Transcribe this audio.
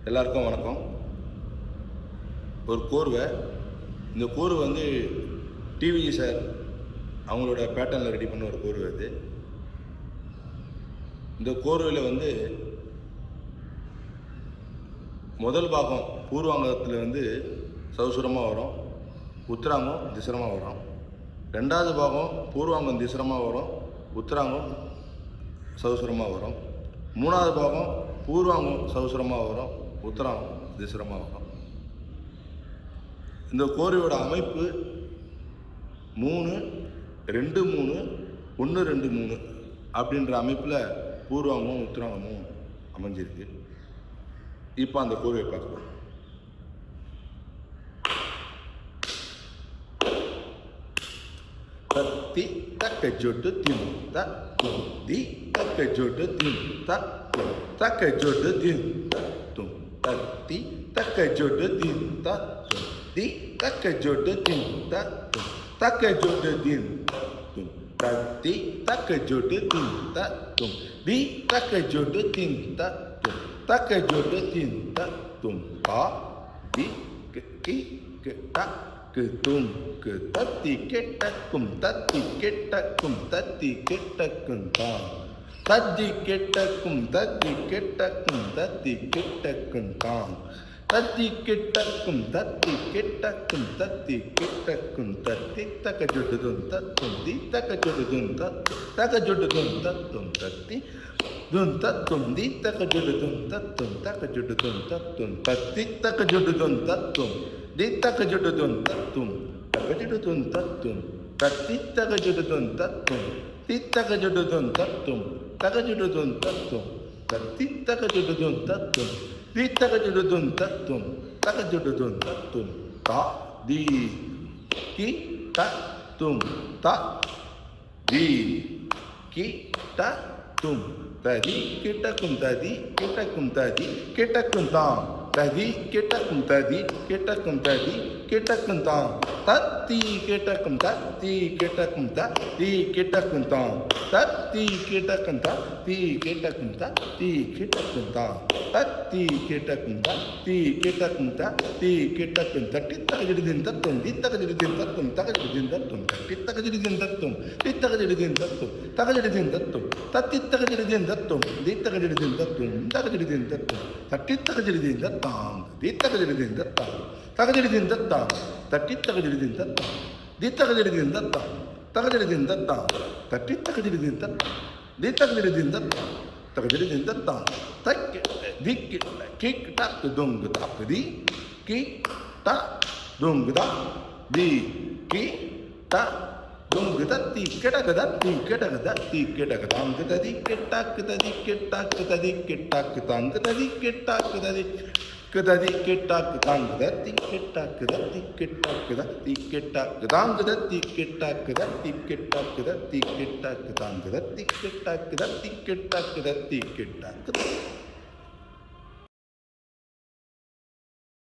எல்லாருக்கும் வணக்கம். ஒரு கோர்வை, இந்த கோர்வை வந்து டிவிஜி சார் அவங்களோட பேட்டர்னில் ரெடி பண்ண ஒரு கோர்வை அது. இந்த கோர்வையில் வந்து முதல் பாகம் பூர்வாங்கத்தில் வந்து சௌசுரமாக வரும், உத்தராங்கம் திசரமாக வரும். ரெண்டாவது பாகம் பூர்வாங்கம் திசரமாக வரும், உத்தராங்கம் சௌசுரமாக வரும். மூணாவது பாகம் பூர்வாங்கம் சௌசுரமாக வரும், உத்தராங்கம் திசரமாக வரும். இந்த கோர்வையோட அமைப்பு 3-2-3-1-2-3 அப்படின்ற அமைப்பில் பூர்வாங்கமும் உத்தராங்கமும் அமைஞ்சிருக்கு. இப்போ அந்த கோர்வையை பார்க்கலாம். தத்தி தக்க ஜோட்டு திம் தும் தி தக்க ஜோட்டு திம் தக்க ஜோட்டு திம் தும் தத்தி தக்க ஜோட்டு திம் தும் தி தக்க ஜோட்டு திம் தும் தக்க ஜோட்டு திம் தும் தத்தி தக்க ஜோட்டு திம் தும் தி தக்க ஜோட்டு திம் தும் தக்க ஜோட்டு திம் தும் கா தி கி க tum ke tati ketakum tati ketakum tati ketakum ta tati ketakum tati ketakum tati ketakum ta tati ketakum tati ketakum tati ketakum tati takajudun tatum di takajudun takajudun tatum tati dun tatum di takajudun tatum takajudun tatum tati takajudun tatum di takajudun tatum takajudun tatum tati takajudun tatum di takajudun tatum takajudun tatum tati takajudun tatum di takajudun tatum takajudun tatum ta di ki ta tum ta di ki ta tum tadi kitakum tadi kitakum tadi kitakum ta tadi kitakum tadi kitakum tadi kitakum ta tati kitakum tati kitakum tati kitakum ta tati kitakum tati kitakum tati kitakum ta tati kitakum tati kitakum tati kitakum tati takajudin tatum di takajudin tatum takajudin tatum tati takajudin tatum di takajudin tatum takajudin tatum tati takajudin tatum di takajudin tatum takajudin tatum tati takajudin tatum di takajudin tatum takajudin tatum tati takajudin tatum di takajudin tatum takajudin tatum tati takajudin tatum di takajudin tatum takajudin tatum tak di kik tak dung tak di kik tak dung tak di kik tak dung tati kedagati kedagati kedagam tadi ketak tadi ketak tadi ketak tang tadi ketak tadi kedadi ketak tang tadi ketak tadi ketak tadi ketak tang tadi ketak tadi ketak tadi ketak tang tadi ketak tadi ketak tadi ketak